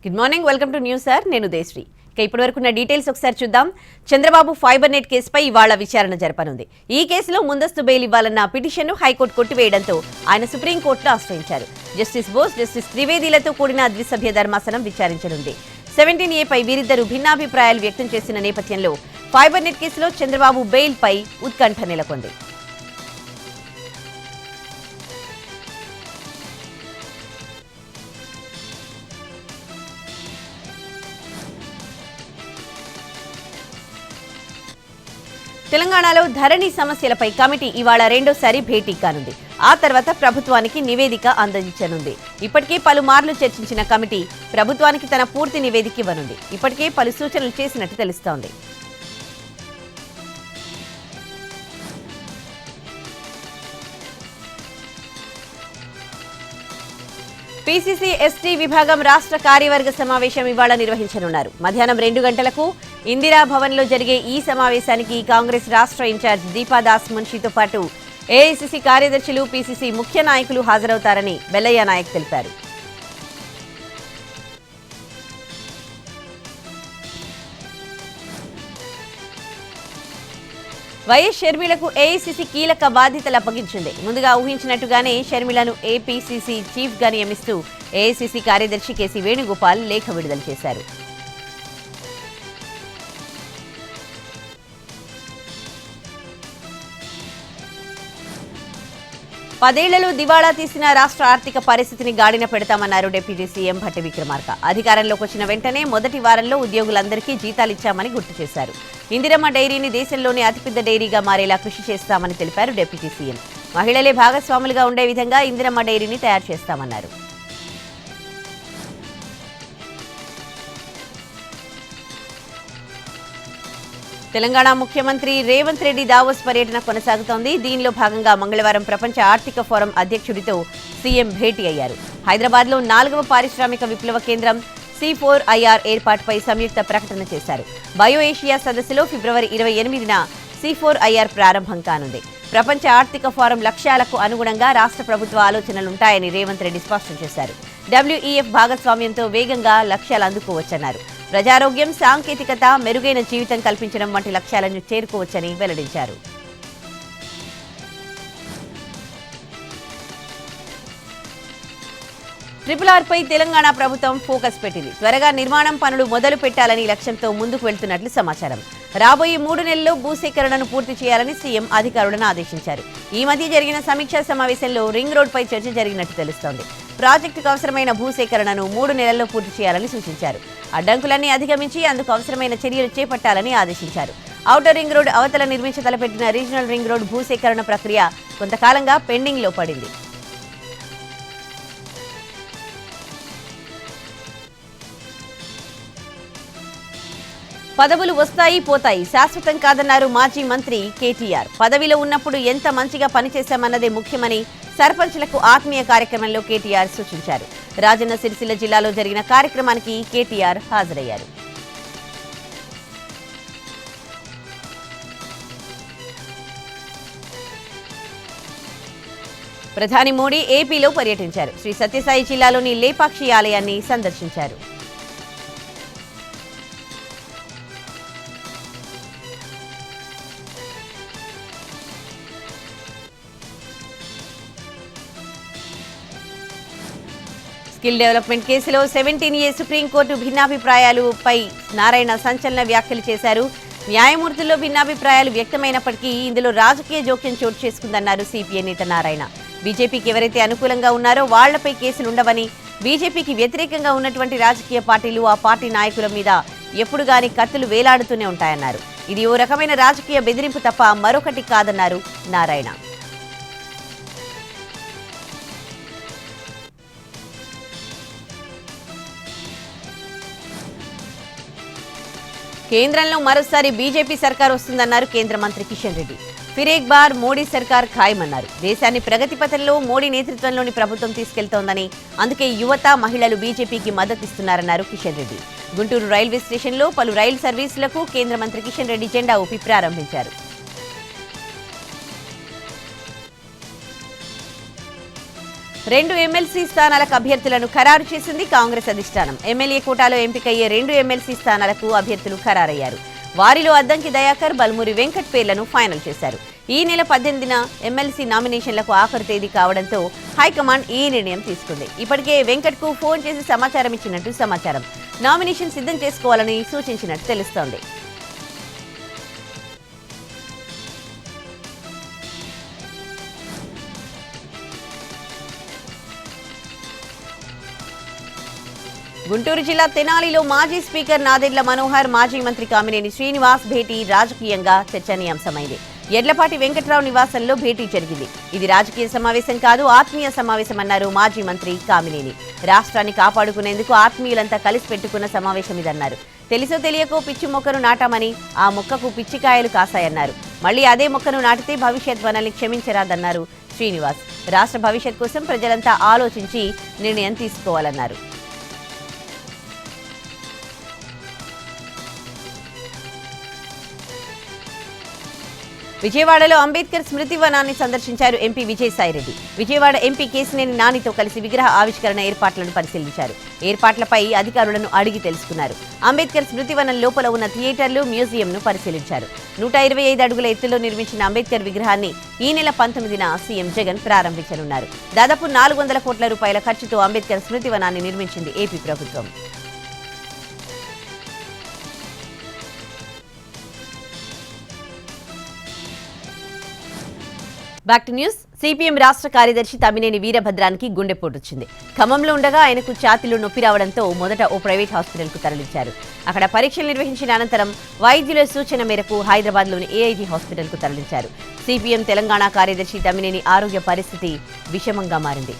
Good morning, welcome to news sir. నేను దేశ్రీ. ఇప్పటి వరకు ఉన్న డీటెయిల్స్ ఒకసారి చూద్దాం. చంద్రబాబు ఫైబర్ నెట్ కేసుపై ఇవాళ విచారణ జరపనుంది. ఈ కేసులో ముందస్తు బెయిల్ ఇవ్వాలన్న పిటిషన్ను హైకోర్టు కొట్టివేయడంతో ఆయన సుప్రీంకోర్టును ఆశ్రయించారు. జస్టిస్ బోస్, జస్టిస్ త్రివేదిలతో కూడిన ద్విసభ్య ధర్మాసనం విచారించనుంది. 17A పై వీరిద్దరూ భిన్నాభిప్రాయాలు వ్యక్తం చేసిన నేపథ్యంలో ఫైబర్ నెట్ కేసులో చంద్రబాబు బెయిల్ పై ఉత్కంఠ నెలకొంది. తెలంగాణలో ధరణి సమస్యలపై కమిటీ ఇవాళ రెండోసారి భేటీ కానుంది. ఆ తర్వాత ప్రభుత్వానికి నివేదిక అందజేయనుంది. ఇప్పటికే పలుమార్లు చర్చించిన కమిటీ ప్రభుత్వానికి తన పూర్తి నివేదిక ఇవ్వనుంది. ఇప్పటికే పలు సూచనలు చేసినట్టు తెలుస్తోంది. పీసీసీ ఎస్టీ విభాగం రాష్ట్ర కార్యవర్గ సమావేశం ఇవాళ నిర్వహించనున్నారు. మధ్యాహ్నం 2 గంటలకు ఇందిరా భవన్లో జరిగే ఈ సమావేశానికి కాంగ్రెస్ రాష్ట్ర ఇన్ఛార్జ్ దీపాదాస్ మున్షితో పాటు ఏఐసీసీ కార్యదర్శులు, పీసీసీ ముఖ్య నాయకులు హాజరవుతారని బెల్లయ్య నాయక్ తెలిపారు. వైఎస్ షర్మిలకు ఏఐసీసీ కీలక బాధ్యతలు అప్పగించింది. ముందుగా ఊహించినట్టుగానే షర్మిలను ఏపీసీసీ చీఫ్ గా నియమిస్తూ ఏఐసీసీ కార్యదర్శి కేసీ వేణుగోపాల్ లేఖ విడుదల చేశారు. పదేళ్లలో దివాళా తీసిన రాష్ట్ర ఆర్థిక పరిస్థితిని గాడిన పెడతామన్నారు డిప్యూటీ సీఎం భట్టి విక్రమార్క. అధికారంలోకి వచ్చిన వెంటనే మొదటి వారంలో ఉద్యోగులందరికీ జీతాలిచ్చామని గుర్తు చేశారు. ఇందిరమ్మ డైరీని దేశంలోనే అతిపెద్ద డైరీగా మారేలా కృషి చేస్తామని తెలిపారు డిప్యూటీ సీఎం. మహిళలే భాగస్వాములుగా ఉండే విధంగా ఇందిరమ్మ డైరీని తయారు చేస్తామన్నారు. తెలంగాణ ముఖ్యమంత్రి రేవంత్ రెడ్డి దావోస్ పర్యటన కొనసాగుతోంది. దీనిలో భాగంగా మంగళవారం ప్రపంచ ఆర్థిక ఫోరం అధ్యక్షుడితో సీఎం భేటీ అయ్యారు. హైదరాబాద్లో 4వ పారిశ్రామిక విప్లవ కేంద్రం C4IR ఏర్పాటుపై సంయుక్త ప్రకటన చేశారు. బయో ఏషియా సదస్సులో ఫిబ్రవరి 28న C4IR ప్రారంభం కానుంది. ప్రపంచ ఆర్థిక ఫోరం లక్ష్యాలకు అనుగుణంగా రాష్ట్ర ప్రభుత్వ ఆలోచనలుంటాయని రేవంత్ రెడ్డి స్పష్టం చేశారు. WEF భాగస్వామ్యంతో వేగంగా లక్ష్యాలు అందుకోవచ్చన్నారు. ప్రజారోగ్యం, సాంకేతికత, మెరుగైన జీవితం కల్పించడం వంటి లక్ష్యాలను చేరుకోవచ్చని వెల్లడించారు. RRR పై తెలంగాణ ప్రభుత్వం ఫోకస్ పెట్టింది. త్వరగా నిర్మాణం పనులు మొదలు పెట్టాలని లక్ష్యంతో ముందుకు వెళ్తున్నట్లు సమాచారం. రాబోయే 3 నెలల్లో భూసేకరణను పూర్తి చేయాలని సీఎం అధికారులను ఆదేశించారు. ఈ మధ్య జరిగిన సమీక్షా సమావేశంలో రింగ్ రోడ్పై చర్చ జరిగినట్టు తెలుస్తోంది. ప్రాజెక్టుకు అవసరమైన భూసేకరణను 3 నెలల్లో పూర్తి చేయాలని సూచించారు. అడ్డంకులన్నీ అధిగమించి అందుకు అవసరమైన చర్యలు చేపట్టాలని ఆదేశించారు. ఔటర్ రింగ్ రోడ్ అవతల నిర్మించ తలపెట్టిన రీజనల్ రింగ్ రోడ్ భూసేకరణ ప్రక్రియ కొంతకాలంగా పెండింగ్లో పడింది. పదవులు వస్తాయి, పోతాయి, శాశ్వతం కాదన్నారు మాజీ మంత్రి కేటీఆర్. పదవిలో ఉన్నప్పుడు ఎంత మంచిగా పనిచేశామన్నదే ముఖ్యమని సర్పంచ్లకు ఆత్మీయ కార్యక్రమంలో కేటీఆర్ సూచించారు. రాజన్న సిరిసిల్ల జిల్లాలో జరిగిన కార్యక్రమానికి కేటీఆర్ హాజరయ్యారు. ప్రధాని మోడీ ఏపీలో పర్యటించారు. శ్రీ సత్యసాయి జిల్లాలోని లేపాక్షి ఆలయాన్ని సందర్శించారు. స్కిల్ డెవలప్మెంట్ కేసులో 17A సుప్రీంకోర్టు భిన్నాభిప్రాయాలపై నారాయణ సంచలన వ్యాఖ్యలు చేశారు. న్యాయమూర్తుల్లో భిన్నాభిప్రాయాలు వ్యక్తమైనప్పటికీ ఇందులో రాజకీయ జోక్యం చోటు చేసుకుందన్నారు సిపిఐ నేత నారాయణ. బీజేపీకి ఎవరైతే అనుకూలంగా ఉన్నారో వాళ్లపై కేసులు ఉండవని, బీజేపీకి వ్యతిరేకంగా ఉన్నటువంటి రాజకీయ పార్టీలు, ఆ పార్టీ నాయకుల మీద ఎప్పుడు గాని కత్తులు వేలాడుతూనే ఉంటాయన్నారు. ఇది ఓ రకమైన రాజకీయ బెదిరింపు తప్ప మరొకటి కాదన్నారు నారాయణ. కేంద్రంలో మరోసారి బీజేపీ సర్కార్ వస్తుందన్నారు కేంద్ర మంత్రి కిషన్ రెడ్డి. ఫిర్ ఏక్ బార్ మోడీ సర్కార్ ఖాయమన్నారు. దేశాన్ని ప్రగతి పథంలో మోడీ నేతృత్వంలోని ప్రభుత్వం తీసుకెళ్తోందని, అందుకే యువత, మహిళలు బీజేపీకి మద్దతిస్తున్నారన్నారు కిషన్ రెడ్డి. గుంటూరు రైల్వే స్టేషన్లో పలు రైలు సర్వీసులకు కేంద్ర మంత్రి కిషన్ రెడ్డి జెండా ఊపి ప్రారంభించారు. 2 ఎమ్మెల్సీ స్థానాలకు అభ్యర్థులను ఖరారు చేసింది కాంగ్రెస్ అధిష్టానం. ఎమ్మెల్యే కోటాలో ఎంపికయ్యే 2 ఎమ్మెల్సీ స్థానాలకు అభ్యర్థులు ఖరారయ్యారు. వారిలో అద్దంకి దయాకర్, బల్మూరి వెంకట్ పేర్లను ఫైనల్ చేశారు. ఈ నెల 18న ఎమ్మెల్సీ నామినేషన్లకు ఆఖరు తేదీ కావడంతో హైకమాండ్ ఈ నిర్ణయం తీసుకుంది. ఇప్పటికే వెంకట్ కు ఫోన్ చేసి సమాచారం ఇచ్చినట్టు సమాచారం. నామినేషన్ సిద్ధం చేసుకోవాలని సూచించినట్టు తెలుస్తోంది. గుంటూరు జిల్లా తెనాలిలో మాజీ స్పీకర్ నాదెండ్ల మనోహర్, మాజీ మంత్రి కామినేని శ్రీనివాస్ భేటీ రాజకీయంగా చర్చనీయాంశమైంది. ఎడ్లపాటి వెంకట్రావు నివాసంలో భేటీ జరిగింది. ఇది రాజకీయ సమావేశం కాదు, ఆత్మీయ సమావేశమన్నారు మాజీ మంత్రి కామినేని. రాష్ట్రాన్ని కాపాడుకునేందుకు ఆత్మీయులంతా కలిసి పెట్టుకున్న సమావేశం ఇదన్నారు. తెలుసో తెలియకో పిచ్చి మొక్కను నాటామని ఆ మొక్కకు పిచ్చికాయలు కాసాయన్నారు. మళ్లీ అదే మొక్కను నాటితే భవిష్యత్ మనల్ని క్షమించరాదన్నారు శ్రీనివాస్. రాష్ట్ర భవిష్యత్ కోసం ప్రజలంతా ఆలోచించి నిర్ణయం తీసుకోవాలన్నారు. విజయవాడలో అంబేద్కర్ స్మృతి వనాన్ని సందర్శించారు ఎంపీ విజయసాయిరెడ్డి. విజయవాడ ఎంపీ కేసినేని నానితో కలిసి విగ్రహ ఆవిష్కరణ ఏర్పాట్లను పరిశీలించారు. ఏర్పాట్లపై అధికారులను అడిగి తెలుసుకున్నారు. అంబేద్కర్ స్మృతి వనం లోపల ఉన్న థియేటర్లు, మ్యూజియంను పరిశీలించారు. 125 అడుగుల ఎత్తులో నిర్మించిన అంబేద్కర్ విగ్రహాన్ని ఈ నెల 19న సీఎం జగన్ ప్రారంభించనున్నారు. దాదాపు 400 కోట్ల రూపాయల ఖర్చుతో అంబేద్కర్ స్మృతి వనాన్ని నిర్మించింది ఏపీ ప్రభుత్వం. Back to news. సిపిఎం రాష్ట్ర కార్యదర్శి తమ్మినేని వీరభద్రానికి గుండెపోటు వచ్చింది. ఖమ్మంలో ఉండగా ఆయనకు ఛాతీలో నొప్పి రావడంతో మొదట ఓ ప్రైవేట్ హాస్పిటల్కు తరలించారు. అక్కడ పరీక్షలు నిర్వహించిన అనంతరం వైద్యుల సూచన మేరకు హైదరాబాద్లోని ఏఐజీ హాస్పిటల్కు తరలించారు. సిపిఎం తెలంగాణ కార్యదర్శి తమ్మినేని ఆరోగ్య పరిస్థితి విషమంగా మారింది.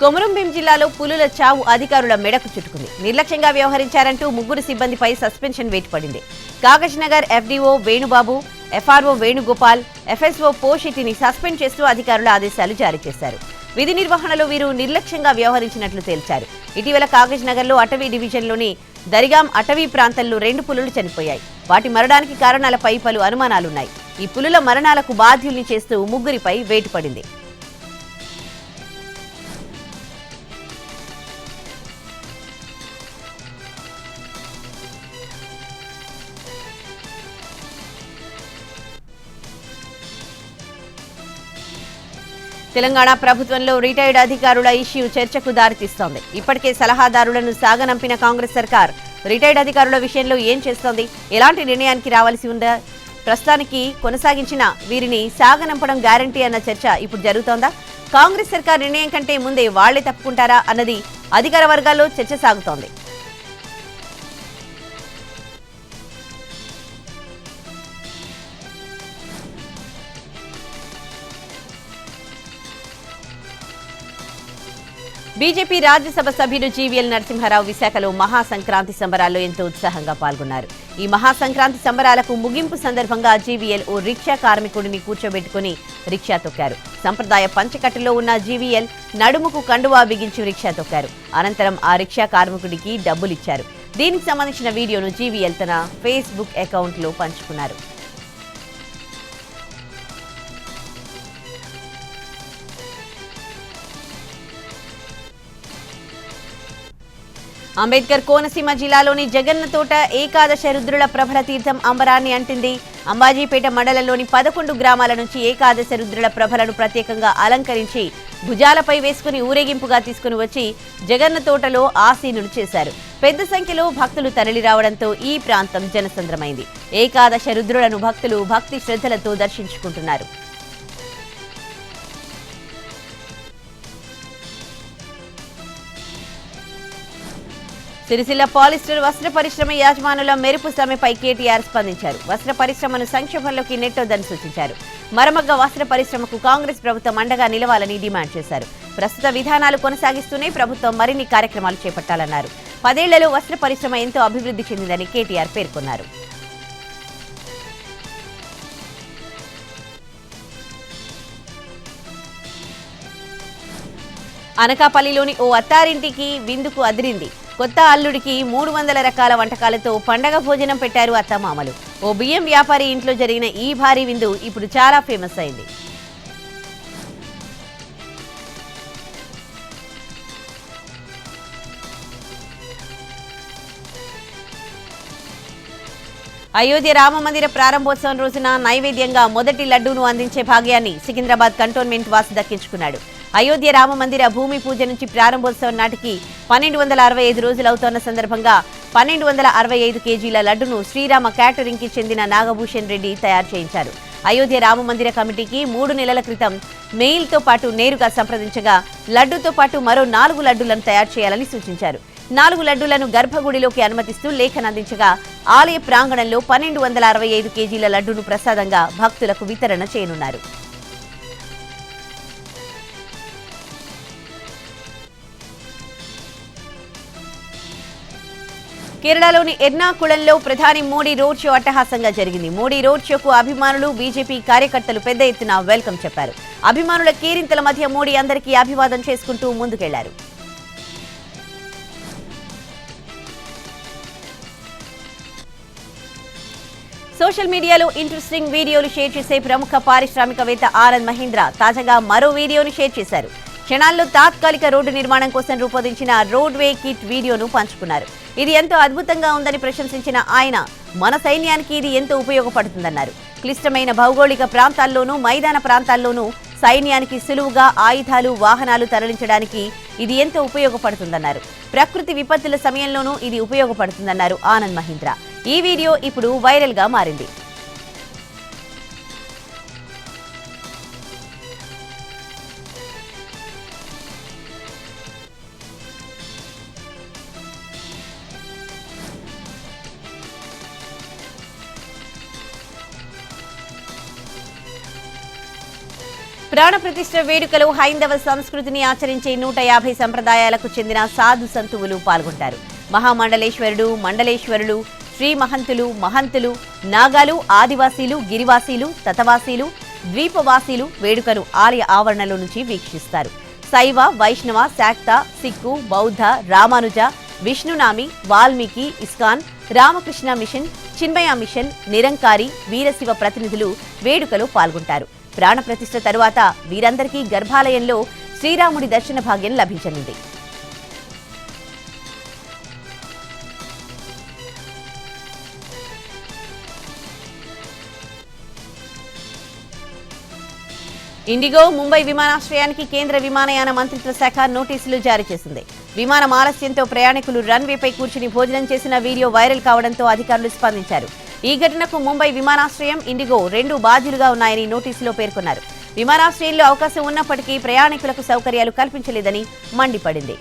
కొమరంభీం జిల్లాలో పులుల చావు అధికారుల మెడకు చుట్టుకుంది. నిర్లక్ష్యంగా వ్యవహరించారంటూ 3 సిబ్బందిపై సస్పెన్షన్ వేటు పడింది. Kagaznagar FDO Venubabu, FRO Venugopal, FSO పోషిటిని సస్పెండ్ చేస్తూ అధికారుల ఆదేశాలు జారీ చేశారు. విధి నిర్వహణలో వీరు నిర్లక్ష్యంగా వ్యవహరించినట్లు తేల్చారు. ఇటీవల కాగజ్ నగర్లో అటవీ డివిజన్లోని దరిగాం అటవీ ప్రాంతంలో 2 పులులు చనిపోయాయి. వాటి మరణానికి కారణాలపై పలు అనుమానాలున్నాయి. ఈ పులుల మరణాలకు బాధ్యుల్ని చేస్తూ 3పై వేటు పడింది. తెలంగాణ ప్రభుత్వంలో రిటైర్డ్ అధికారుల ఇష్యూ చర్చకు దారితీస్తోంది. ఇప్పటికే సలహాదారులను సాగనంపిన కాంగ్రెస్ సర్కార్ రిటైర్డ్ అధికారుల విషయంలో ఏం చేస్తోంది? ఎలాంటి నిర్ణయానికి రావాల్సి ఉందా? ప్రస్తుతానికి కొనసాగించిన వీరిని సాగనంపడం గ్యారంటీ అన్న చర్చ ఇప్పుడు జరుగుతోందా? కాంగ్రెస్ సర్కార్ నిర్ణయం కంటే ముందే వాళ్లే తప్పుకుంటారా అన్నది అధికార వర్గాల్లో చర్చ సాగుతోంది. బీజేపీ రాజ్యసభ సభ్యుడు జీవీఎల్ నరసింహారావు విశాఖలో మహాసంక్రాంతి సంబరాల్లో ఎంతో ఉత్సాహంగా పాల్గొన్నారు. ఈ మహాసంక్రాంతి సంబరాలకు ముగింపు సందర్భంగా జీవీఎల్ ఓ రిక్షా కార్మికుడిని కూర్చోబెట్టుకుని రిక్షా తొక్కారు. సంప్రదాయ పంచకట్టులో ఉన్న జీవీఎల్ నడుముకు కండువా బిగించి రిక్షా తొక్కారు. అనంతరం ఆ రిక్షా కార్మికుడికి డబ్బులిచ్చారు. దీనికి సంబంధించిన వీడియోను జీవీఎల్ తన ఫేస్బుక్ అకౌంట్లో పంచుకున్నారు. అంబేద్కర్ కోనసీమ జిల్లాలోని జగన్నతోట ఏకాదశ రుద్రుల ప్రభల తీర్థం అంబరాన్ని అంటింది. అంబాజీపేట మండలంలోని 11 గ్రామాల నుంచి ఏకాదశ రుద్రుల ప్రభలను ప్రత్యేకంగా అలంకరించి భుజాలపై వేసుకుని ఊరేగింపుగా తీసుకుని వచ్చి జగన్నతోటలో ఆసీనులు చేశారు. పెద్ద సంఖ్యలో భక్తులు తరలి రావడంతో ఈ ప్రాంతం జనసంద్రమైంది. ఏకాదశ రుద్రులను భక్తులు భక్తి శ్రద్ధలతో దర్శించుకుంటున్నారు. సిరిసిల్ల పాలిస్టర్ వస్త్ర పరిశ్రమ యాజమానుల మెరుపు సమ్మెపై కేటీఆర్ స్పందించారు. వస్త్ర పరిశ్రమను సంక్షోభంలోకి నెట్టొద్దని సూచించారు. మరమగ్గ వస్త్ర పరిశ్రమకు కాంగ్రెస్ ప్రభుత్వం అండగా నిలవాలని డిమాండ్ చేశారు. ప్రస్తుత విధానాలు కొనసాగిస్తూనే ప్రభుత్వం మరిన్ని కార్యక్రమాలు చేపట్టాలన్నారు. 10 ఏళ్లలో వస్త్ర పరిశ్రమ ఎంతో అభివృద్ధి చెందిందని కేటీఆర్ పేర్కొన్నారు. అనకాపల్లిలోని ఓ అత్తారింటికి విందుకు అదిరింది. కొత్త అల్లుడికి 300 రకాల వంటకాలతో పండగ భోజనం పెట్టారు అత్తమామలు. ఓ బియ్యం వ్యాపారి ఇంట్లో జరిగిన ఈ భారీ విందు ఇప్పుడు చాలా ఫేమస్ అయింది. అయోధ్య రామమందిర ప్రారంభోత్సవం రోజున నైవేద్యంగా మొదటి లడ్డూను అందించే భాగ్యాన్ని సికింద్రాబాద్ కంటోన్మెంట్ వాసి దక్కించుకున్నాడు. అయోధ్య రామమందిర భూమి పూజ నుంచి ప్రారంభోత్సవం నాటికి 1265 రోజులు అవుతోన్న సందర్భంగా 1265 కేజీల లడ్డును శ్రీరామ క్యాటరింగ్ కి చెందిన నాగభూషణ్ రెడ్డి తయారు చేయించారు. అయోధ్య రామమందిర కమిటీకి 3 నెలల క్రితం మెయిల్తో పాటు నేరుగా సంప్రదించగా లడ్డూతో పాటు మరో 4 లడ్డూలను తయారు చేయాలని సూచించారు. 4 లడ్డూలను గర్భగుడిలోకి అనుమతిస్తూ లేఖనందించగా ఆలయ ప్రాంగణంలో 1265 కేజీల లడ్డూను ప్రసాదంగా భక్తులకు వితరణ చేయనున్నారు. కేరళలోని ఎర్నాకుళంలో ప్రధాని మోడీ రోడ్ షో అట్టహాసంగా జరిగింది. మోడీ రోడ్ షోకు అభిమానులు, బీజేపీ కార్యకర్తలు పెద్ద ఎత్తున వెల్కమ్ చెప్పారు. అభిమానుల కేరింతల మధ్య మోడీ అందరికీ అభివాదం చేసుకుంటూ ముందుకెళ్లారు. సోషల్ మీడియాలో ఇంట్రెస్టింగ్ వీడియోలు షేర్ చేసే ప్రముఖ పారిశ్రామికవేత్త ఆనంద్ మహీంద్ర తాజాగా మరో వీడియోను షేర్ చేశారు. క్షణాల్లో తాత్కాలిక రోడ్డు నిర్మాణం కోసం రూపొందించిన రోడ్వే కిట్ వీడియోను పంచుకున్నారు. ఇది ఎంతో అద్భుతంగా ఉందని ప్రశంసించిన ఆయన మన సైన్యానికి ఇది ఎంతో ఉపయోగపడుతుందన్నారు. క్లిష్టమైన భౌగోళిక ప్రాంతాల్లోనూ, మైదాన ప్రాంతాల్లోనూ సైన్యానికి సులువుగా ఆయుధాలు, వాహనాలు తరలించడానికి ఇది ఎంతో ఉపయోగపడుతుందన్నారు. ప్రకృతి విపత్తుల సమయంలోనూ ఇది ఉపయోగపడుతుందన్నారు ఆనంద్ మహీంద్ర. ఈ వీడియో ఇప్పుడు వైరల్ గా మారింది. ప్రాణప్రతిష్ఠ వేడుకలో హైందవ సంస్కృతిని ఆచరించే 150 సంప్రదాయాలకు చెందిన సాధు సంతువులు పాల్గొంటారు. మహామండలేశ్వరుడు, మండలేశ్వరులు, శ్రీ మహంతులు, మహంతులు, నాగాలు, ఆదివాసీలు, గిరివాసీలు, తతవాసీలు, ద్వీపవాసీలు వేడుకను ఆలయ ఆవరణలో నుంచి వీక్షిస్తారు. శైవ, వైష్ణవ, శాక్త, సిక్కు, బౌద్ధ, రామానుజ, విష్ణునామి, వాల్మీకి, ఇస్కాన్, రామకృష్ణ మిషన్, చిన్మయ మిషన్, నిరంకారి, వీరశివ ప్రతినిధులు వేడుకలో పాల్గొంటారు. ప్రాణప్రతిష్ఠ తరువాత వీరందరికీ గర్భాలయంలో శ్రీరాముడి దర్శన భాగ్యం లభించనుంది. ఇండిగో ముంబై విమానాశ్రయానికి కేంద్ర విమానయాన మంత్రిత్వ శాఖ నోటీసులు జారీ చేసింది. విమానం ఆలస్యంతో ప్రయాణికులు రన్వేపై కూర్చుని భోజనం చేసిన వీడియో వైరల్ కావడంతో అధికారులు స్పందించారు. ఈ ఘటనకు ముంబై విమానాశ్రయం, ఇండిగో 2 బాధ్యులుగా ఉన్నాయని నోటీసులో పేర్కొన్నారు. విమానాశ్రయంలో అవకాశం ఉన్నప్పటికీ ప్రయాణికులకు సౌకర్యాలు కల్పించలేదని మండిపడింది.